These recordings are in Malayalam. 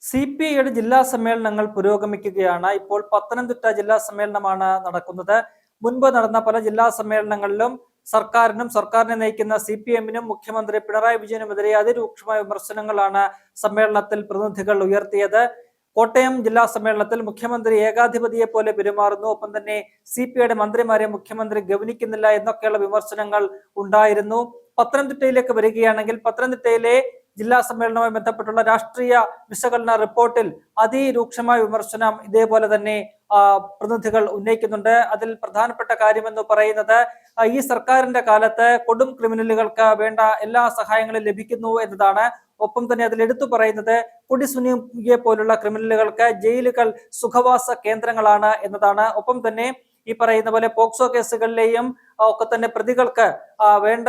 CPIയുടെ ജില്ലാ സമ്മേളനങ്ങൾ പുരോഗമിക്കുകയാണ്. ഇപ്പോൾ പത്തനംതിട്ട ജില്ലാ സമ്മേളനമാണ് നടക്കുന്നത്. മുൻപ് നടന്ന പല ജില്ലാ സമ്മേളനങ്ങളിലും സർക്കാരിനെ നയിക്കുന്ന CPM-നും മുഖ്യമന്ത്രി പിണറായി വിജയനുമെതിരെ അതിരൂക്ഷമായ വിമർശനങ്ങളാണ് സമ്മേളനത്തിൽ പ്രതിനിധികൾ ഉയർത്തിയത്. കോട്ടയം ജില്ലാ സമ്മേളനത്തിൽ മുഖ്യമന്ത്രി ഏകാധിപതിയെ പോലെ പെരുമാറുന്നു, ഒപ്പം തന്നെ CPIയുടെ മന്ത്രിമാരെ മുഖ്യമന്ത്രി ഗവനിക്കുന്നില്ല എന്നൊക്കെയുള്ള വിമർശനങ്ങൾ ഉണ്ടായിരുന്നു. പത്തനംതിട്ടയിലേക്ക് വരികയാണെങ്കിൽ പത്തനംതിട്ടയിലെ ജില്ലാ സമ്മേളനവുമായി ബന്ധപ്പെട്ടുള്ള രാഷ്ട്രീയ വിശകലന റിപ്പോർട്ടിൽ അതിരൂക്ഷമായ വിമർശനം ഇതേപോലെ തന്നെ പ്രതിനിധികൾ ഉന്നയിക്കുന്നുണ്ട്. അതിൽ പ്രധാനപ്പെട്ട കാര്യമെന്ന് പറയുന്നത് ഈ സർക്കാരിന്റെ കാലത്ത് കൊടും ക്രിമിനലുകൾക്ക് വേണ്ട എല്ലാ സഹായങ്ങളും ലഭിക്കുന്നു എന്നതാണ്. ഒപ്പം തന്നെ അതിൽ എടുത്തു പറയുന്നത് കൊടിസുനിയെ പോലുള്ള ക്രിമിനലുകൾക്ക് ജയിലുകൾ സുഖവാസ കേന്ദ്രങ്ങളാണ് എന്നതാണ്. ഒപ്പം തന്നെ ഈ പറയുന്ന പോലെ പോക്സോ കേസുകളിലെയും ഒക്കെ തന്നെ പ്രതികൾക്ക് വേണ്ട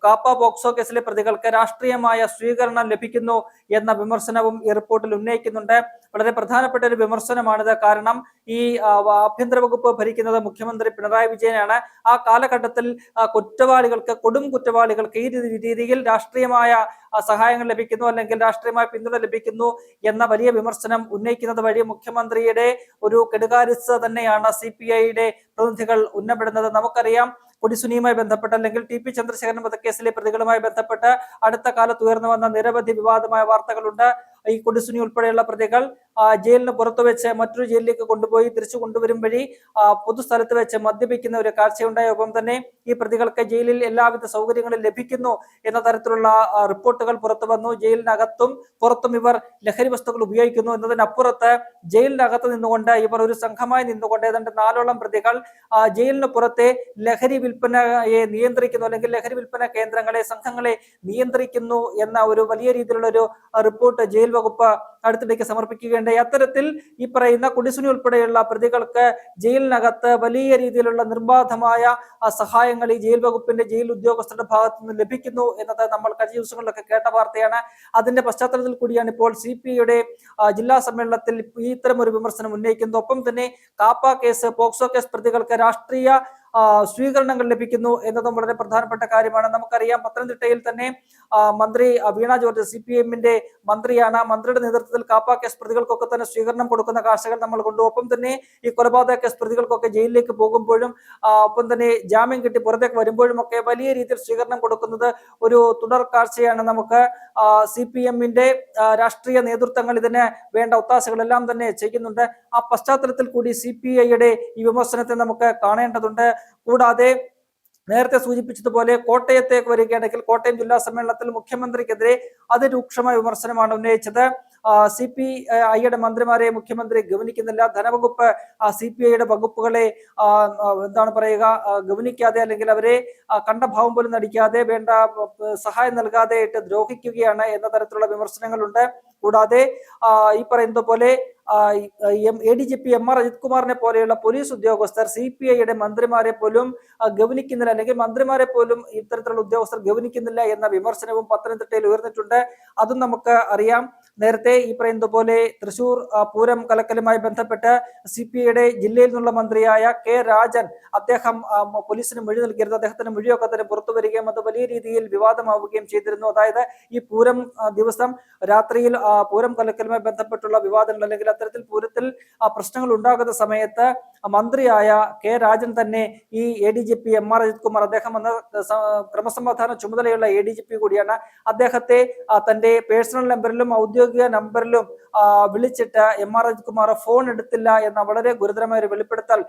കാപ്പ പോക്സോ കേസിലെ പ്രതികൾക്ക് രാഷ്ട്രീയമായ സ്വീകരണം ലഭിക്കുന്നു എന്ന വിമർശനവും ഈ റിപ്പോർട്ടിൽ ഉന്നയിക്കുന്നുണ്ട്. വളരെ പ്രധാനപ്പെട്ട ഒരു വിമർശനമാണിത്. കാരണം ഈ ആഭ്യന്തര വകുപ്പ് ഭരിക്കുന്നത് മുഖ്യമന്ത്രി പിണറായി വിജയനാണ്. ആ കാലഘട്ടത്തിൽ കൊടും കുറ്റവാളികൾക്ക് ഈ രീതിയിൽ രാഷ്ട്രീയമായ സഹായങ്ങൾ ലഭിക്കുന്നു, അല്ലെങ്കിൽ രാഷ്ട്രീയമായ പിന്തുണ ലഭിക്കുന്നു എന്ന വലിയ വിമർശനം ഉന്നയിക്കുന്നത് വഴി മുഖ്യമന്ത്രിയുടെ ഒരു കെടുകാര്യസ്ഥ തന്നെയാണ് CPIയുടെ പ്രതിനിധികൾ ഉന്നപ്പെടുന്നത്. നമുക്കറിയാം, കൊടിസുനിയുമായി ബന്ധപ്പെട്ട് അല്ലെങ്കിൽ TP ചന്ദ്രശേഖരൻ വധക്കേസിലെ പ്രതികളുമായി ബന്ധപ്പെട്ട് അടുത്ത കാലത്ത് ഉയർന്നു വന്ന നിരവധി വിവാദമായ വാർത്തകളുണ്ട്. ഈ കൊടിസുനി ഉൾപ്പെടെയുള്ള പ്രതികൾ ജയിലിന് പുറത്തു വെച്ച് മറ്റൊരു ജയിലിലേക്ക് കൊണ്ടുപോയി തിരിച്ചു കൊണ്ടുവരും വഴി പൊതുസ്ഥലത്ത് വെച്ച് മദ്യപിക്കുന്ന ഒരു കാഴ്ചയുണ്ടായ. ഒപ്പം തന്നെ ഈ പ്രതികൾക്ക് ജയിലിൽ എല്ലാവിധ സൗകര്യങ്ങളും ലഭിക്കുന്നു എന്ന തരത്തിലുള്ള റിപ്പോർട്ടുകൾ പുറത്തു വന്നു. ജയിലിനകത്തും പുറത്തും ഇവർ ലഹരി വസ്തുക്കൾ ഉപയോഗിക്കുന്നു എന്നതിനപ്പുറത്ത് ജയിലിനകത്ത് നിന്നുകൊണ്ട് ഇവർ ഒരു സംഘമായി നിന്നുകൊണ്ട് ഏതാണ്ട് 4ഓളം പ്രതികൾ ജയിലിന് പുറത്തെ ലഹരി വിൽപ്പനയെ നിയന്ത്രിക്കുന്നു, അല്ലെങ്കിൽ ലഹരി വിൽപ്പന കേന്ദ്രങ്ങളെ, സംഘങ്ങളെ നിയന്ത്രിക്കുന്നു എന്ന ഒരു വലിയ രീതിയിലുള്ള ഒരു റിപ്പോർട്ട് ജയിൽ വകുപ്പ് അടുത്തിടയ്ക്ക് സമർപ്പിക്കുകയുണ്ടായി. അത്തരത്തിൽ ഈ പറയുന്ന കൊടിസുനി ഉൾപ്പെടെയുള്ള പ്രതികൾക്ക് ജയിലിനകത്ത് വലിയ രീതിയിലുള്ള നിർബാധമായ സഹായങ്ങൾ ഈ ജയിൽ വകുപ്പിന്റെ ജയിൽ ഉദ്യോഗസ്ഥരുടെ ഭാഗത്തു നിന്ന് ലഭിക്കുന്നു എന്നത് നമ്മൾ കഴിഞ്ഞ ദിവസങ്ങളിലൊക്കെ കേട്ട വാർത്തയാണ്. അതിന്റെ പശ്ചാത്തലത്തിൽ കൂടിയാണ് ഇപ്പോൾ CPIയുടെ ജില്ലാ സമ്മേളനത്തിൽ ഇത്തരം ഒരു വിമർശനം ഉന്നയിക്കുന്നത്. ഒപ്പം തന്നെ കാപ്പ കേസ്, പോക്സോ കേസ് പ്രതികൾക്ക് രാഷ്ട്രീയ സ്വീകരണങ്ങൾ ലഭിക്കുന്നു എന്നതും വളരെ പ്രധാനപ്പെട്ട കാര്യമാണ്. നമുക്കറിയാം, പത്തനംതിട്ടയിൽ തന്നെ മന്ത്രി വീണ ജോർജ് CPM-ന്റെ മന്ത്രിയാണ്. മന്ത്രിയുടെ നേതൃത്വത്തിൽ കാപ്പ കേസ് പ്രതികൾക്കൊക്കെ തന്നെ സ്വീകരണം കൊടുക്കുന്ന കാഴ്ചകൾ നമ്മൾ കണ്ടു. ഒപ്പം തന്നെ ഈ കൊലപാതക കേസ് പ്രതികൾക്കൊക്കെ ജയിലിലേക്ക് പോകുമ്പോഴും ഒപ്പം തന്നെ ജാമ്യം കിട്ടി പുറത്തേക്ക് വരുമ്പോഴും ഒക്കെ വലിയ രീതിയിൽ സ്വീകരണം കൊടുക്കുന്നത് ഒരു തുടർ കാഴ്ചയാണ്. നമുക്ക് CPM-ന്റെ രാഷ്ട്രീയ നേതൃത്വങ്ങൾ ഇതിന് വേണ്ട ഒത്താശകളെല്ലാം തന്നെ ചെയ്യുന്നുണ്ട്. ആ പശ്ചാത്തലത്തിൽ കൂടി CPIയുടെ ഈ വിമർശനത്തെ നമുക്ക് കാണേണ്ടതുണ്ട്. കൂടാതെ നേരത്തെ സൂചിപ്പിച്ചതുപോലെ കോട്ടയത്തേക്ക് വരികയാണെങ്കിൽ കോട്ടയം ജില്ലാ സമ്മേളനത്തിൽ മുഖ്യമന്ത്രിക്കെതിരെ അതിരൂക്ഷമായ വിമർശനമാണ് ഉന്നയിച്ചത്. CPIയുടെ മന്ത്രിമാരെ മുഖ്യമന്ത്രി ഗവനിക്കുന്നില്ല. ധനവകുപ്പ് CPIയുടെ വകുപ്പുകളെ ഗവനിക്കാതെ, അല്ലെങ്കിൽ അവരെ കണ്ട ഭാവം പോലും നടിക്കാതെ, വേണ്ട സഹായം നൽകാതെ ഇട്ട് ദ്രോഹിക്കുകയാണ് എന്ന തരത്തിലുള്ള വിമർശനങ്ങളുണ്ട്. കൂടാതെ ഈ പറയുന്നത് പോലെ ADGP MR അജിത് കുമാറിനെ പോലെയുള്ള പോലീസ് ഉദ്യോഗസ്ഥർ CPIയുടെ മന്ത്രിമാരെ പോലും ഗവനിക്കുന്നില്ല, അല്ലെങ്കിൽ മന്ത്രിമാരെ പോലും ഇത്തരത്തിലുള്ള ഉദ്യോഗസ്ഥർ ഗവനിക്കുന്നില്ല എന്ന വിമർശനവും പത്തനംതിട്ടയിൽ ഉയർന്നിട്ടുണ്ട്. അതും നമുക്ക് അറിയാം. നേരത്തെ ഈ പറയുന്നത് പോലെ തൃശൂർ പൂരം കലക്കലുമായി ബന്ധപ്പെട്ട് CPIയുടെ ജില്ലയിൽ നിന്നുള്ള മന്ത്രിയായ K രാജൻ, അദ്ദേഹം പോലീസിന് മൊഴി നൽകിയിരുന്നു. അദ്ദേഹത്തിന്റെ മൊഴിയൊക്കെ തന്നെ പുറത്തു വരികയും അത് വലിയ രീതിയിൽ വിവാദമാവുകയും ചെയ്തിരുന്നു. അതായത് ഈ പൂരം ദിവസം രാത്രിയിൽ പൂരം കലക്കലുമായി ബന്ധപ്പെട്ടുള്ള വിവാദങ്ങൾ, അല്ലെങ്കിൽ അത്തരത്തിൽ പൂരത്തിൽ പ്രശ്നങ്ങൾ ഉണ്ടാകുന്ന സമയത്ത് മന്ത്രിയായ K രാജൻ തന്നെ ഈ ADGP MR അജിത് കുമാർ, അദ്ദേഹം വന്ന ക്രമസമാധാന ചുമതലയുള്ള ADGP കൂടിയാണ്, അദ്ദേഹത്തെ തന്റെ പേഴ്സണൽ നമ്പറിലും ഔദ്യോഗിക നമ്പറിലും വിളിച്ചിട്ട് MR അജിത് കുമാർ ഫോൺ എടുത്തില്ല എന്ന വളരെ ഗുരുതരമായ ഒരു വെളിപ്പെടുത്തൽ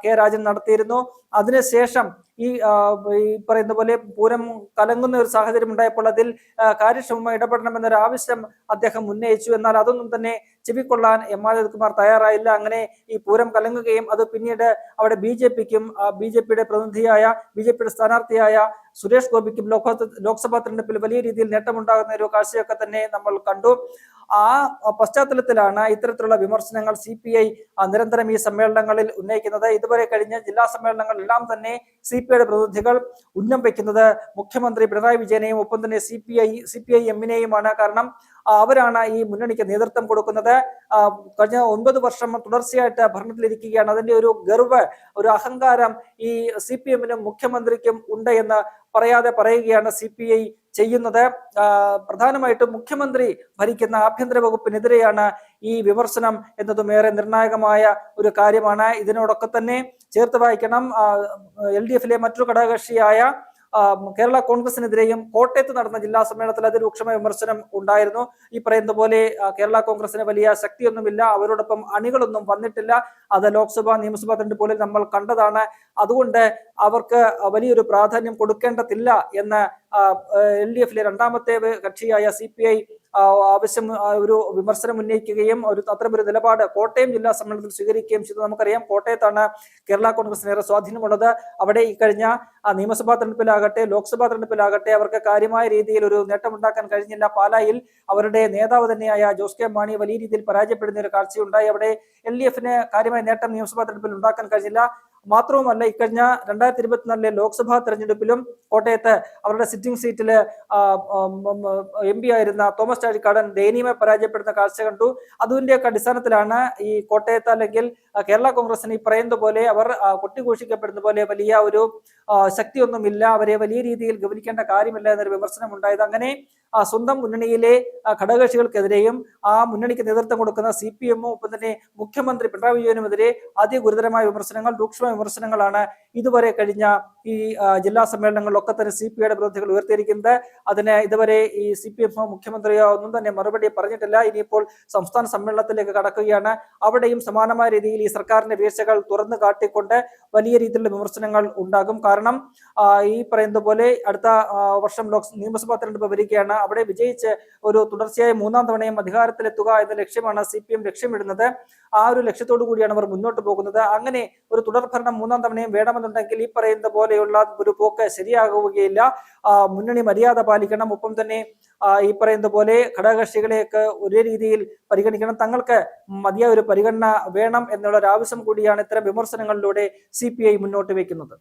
K രാജൻ നടത്തിയിരുന്നു. അതിനുശേഷം ഈ പറയുന്ന പോലെ പൂരം കലങ്ങുന്ന ഒരു സാഹചര്യം ഉണ്ടായപ്പോൾ അതിൽ കാര്യക്ഷമമായി ഇടപെടണമെന്നൊരു ആവശ്യം അദ്ദേഹം ഉന്നയിച്ചു. എന്നാൽ അതൊന്നും തന്നെ ചെവിക്കൊള്ളാൻ MR അജിത് കുമാർ തയ്യാറായില്ല. അങ്ങനെ ഈ പൂരം കലങ്ങുകയും അത് പിന്നീട് അവിടെ BJPക്കും BJPയുടെ പ്രതിനിധിയായ BJPയുടെ സ്ഥാനാർത്ഥിയായ സുരേഷ് ഗോപിക്കും ലോക്സഭാ തെരഞ്ഞെടുപ്പിൽ വലിയ രീതിയിൽ നേട്ടമുണ്ടാകുന്ന ഒരു കാഴ്ചയൊക്കെ തന്നെ നമ്മൾ കണ്ടു. ആ പശ്ചാത്തലത്തിലാണ് ഇത്തരത്തിലുള്ള വിമർശനങ്ങൾ CPI നിരന്തരം ഈ സമ്മേളനങ്ങളിൽ ഉന്നയിക്കുന്നത്. ഇതുവരെ കഴിഞ്ഞ ജില്ലാ സമ്മേളനങ്ങളെല്ലാം തന്നെ CPIയുടെ പ്രതിനിധികൾ ഉന്നം വയ്ക്കുന്നത് മുഖ്യമന്ത്രി പിണറായി വിജയനെയും ഒപ്പം തന്നെ CPIM-നെയുമാണ്. കാരണം അവരാണ് ഈ മുന്നണിക്ക് നേതൃത്വം കൊടുക്കുന്നത്. കഴിഞ്ഞ 9 വർഷം തുടർച്ചയായിട്ട് ഭരണത്തിലിരിക്കുകയാണ്. അതിന്റെ ഒരു ഗർവ്, ഒരു അഹങ്കാരം ഈ CPM-നും മുഖ്യമന്ത്രിക്കും ഉണ്ട് എന്ന് പറയാതെ പറയുകയാണ് CPI ചെയ്യുന്നത് പ്രധാനമായിട്ടും മുഖ്യമന്ത്രി ഭരിക്കുന്ന ആഭ്യന്തര വകുപ്പിനെതിരെയാണ് ഈ വിമർശനം എന്നതും ഏറെ നിർണായകമായ ഒരു കാര്യമാണ്. ഇതിനോടൊക്കെ തന്നെ ചേർത്ത് വായിക്കണം LDF-ലെ മറ്റൊരു ഘടകകക്ഷിയായ കേരള കോൺഗ്രസിനെതിരെയും കോട്ടയത്ത് നടന്ന ജില്ലാ സമ്മേളനത്തിൽ അതിരൂക്ഷമായ വിമർശനം ഉണ്ടായിരുന്നു. ഈ പറയുന്ന പോലെ കേരള കോൺഗ്രസിന് വലിയ ശക്തിയൊന്നുമില്ല, അവരോടൊപ്പം അണികളൊന്നും വന്നിട്ടില്ല, അത് ലോക്സഭ നിയമസഭാ തെരഞ്ഞെടുപ്പുകളിൽ നമ്മൾ കണ്ടതാണ്, അതുകൊണ്ട് അവർക്ക് വലിയൊരു പ്രാധാന്യം കൊടുക്കേണ്ടതില്ല എന്ന് LDF-ലെ രണ്ടാമത്തെ കക്ഷിയായ CPI ആവശ്യം ഒരു വിമർശനം ഉന്നയിക്കുകയും അത്തരമൊരു നിലപാട് കോട്ടയം ജില്ലാ സമ്മേളനത്തിൽ സ്വീകരിക്കുകയും ചെയ്തു. നമുക്കറിയാം കോട്ടയത്താണ് കേരള കോൺഗ്രസിനേറെ സ്വാധീനമുള്ളത്. അവിടെ ഈ കഴിഞ്ഞ നിയമസഭാ തെരഞ്ഞെടുപ്പിലാകട്ടെ ലോക്സഭാ തെരഞ്ഞെടുപ്പിലാകട്ടെ അവർക്ക് കാര്യമായ രീതിയിൽ ഒരു നേട്ടമുണ്ടാക്കാൻ കഴിഞ്ഞില്ല. പാലായിൽ അവരുടെ നേതാവ് തന്നെയായ ജോസ് കെ മാണി വലിയ രീതിയിൽ പരാജയപ്പെടുന്ന ഒരു കാഴ്ചയുണ്ടായി. അവിടെ LDF-ന് കാര്യമായ നേട്ടം നിയമസഭാ തെരഞ്ഞെടുപ്പിൽ ഉണ്ടാക്കാൻ കഴിഞ്ഞില്ല. മാത്രവുമല്ല ഇക്കഴിഞ്ഞ 2024 ലോക്സഭാ തെരഞ്ഞെടുപ്പിലും കോട്ടയത്ത് അവരുടെ സിറ്റിംഗ് സീറ്റില് MP ആയിരുന്ന തോമസ് ചാഴിക്കാടൻ ദയനീയമായി പരാജയപ്പെടുന്ന കാഴ്ച കണ്ടു. അതിന്റെയൊക്കെ അടിസ്ഥാനത്തിലാണ് ഈ കോട്ടയത്ത് അല്ലെങ്കിൽ കേരള കോൺഗ്രസിന് ഈ പറയുന്ന പോലെ അവർ കൊട്ടിഘോഷിക്കപ്പെടുന്ന പോലെ വലിയ ഒരു ശക്തിയൊന്നുമില്ല, അവരെ വലിയ രീതിയിൽ ഗവനിക്കേണ്ട കാര്യമില്ല എന്നൊരു വിമർശനം ഉണ്ടായത്. അങ്ങനെ സ്വന്തം മുന്നണിയിലെ ഘടകകക്ഷികൾക്കെതിരെയും ആ മുന്നണിക്ക് നേതൃത്വം കൊടുക്കുന്ന CPM-ഉം ഒപ്പം തന്നെ മുഖ്യമന്ത്രി പിണറായി വിജയനുമെതിരെ അതിഗുരുതരമായ വിമർശനങ്ങൾ, രൂക്ഷമായ വിമർശനങ്ങളാണ് ഇതുവരെ കഴിഞ്ഞ ഈ ജില്ലാ സമ്മേളനങ്ങളിലൊക്കെ തന്നെ CPI-യുടെ പ്രതിനിധികൾ ഉയർത്തിയിരിക്കുന്നത്. അതിന് ഇതുവരെ ഈ CPM-ഓ മുഖ്യമന്ത്രിയോ ഒന്നും തന്നെ മറുപടി പറഞ്ഞിട്ടില്ല. ഇനിയിപ്പോൾ സംസ്ഥാന സമ്മേളനത്തിലേക്ക് കടക്കുകയാണ്. അവിടെയും സമാനമായ രീതിയിൽ ഈ സർക്കാരിന്റെ വീഴ്ചകൾ തുറന്നു കാട്ടിക്കൊണ്ട് വലിയ രീതിയിലുള്ള വിമർശനങ്ങൾ ഉണ്ടാകും. കാരണം ഈ പറയുന്നത് പോലെ അടുത്ത വർഷം നിയമസഭാ തെരഞ്ഞെടുപ്പ് വരികയാണ്. അവിടെ വിജയിച്ച് ഒരു തുടർച്ചയായ 3ാം തവണയും അധികാരത്തിലെത്തുക എന്ന ലക്ഷ്യമാണ് CPM ലക്ഷ്യമിടുന്നത്. ആ ഒരു ലക്ഷ്യത്തോടു കൂടിയാണ് അവർ മുന്നോട്ട് പോകുന്നത്. അങ്ങനെ ഒരു തുടർഭരണം 3ാം തവണയും വേണമെന്നുണ്ടെങ്കിൽ ഈ പറയുന്ന പോലെയുള്ള ഒരു പോക്ക് ശരിയാകുകയില്ല. മുന്നണി മര്യാദ പാലിക്കണം, ഒപ്പം തന്നെ ഈ പറയുന്ന പോലെ ഘടകകക്ഷികളെയൊക്കെ ഒരേ രീതിയിൽ പരിഗണിക്കണം, തങ്ങൾക്ക് മതിയായ ഒരു പരിഗണന വേണം എന്നുള്ള ഒരു ആവശ്യം കൂടിയാണ് ഇത്തരം വിമർശനങ്ങളിലൂടെ CPI മുന്നോട്ട് വെക്കുന്നത്.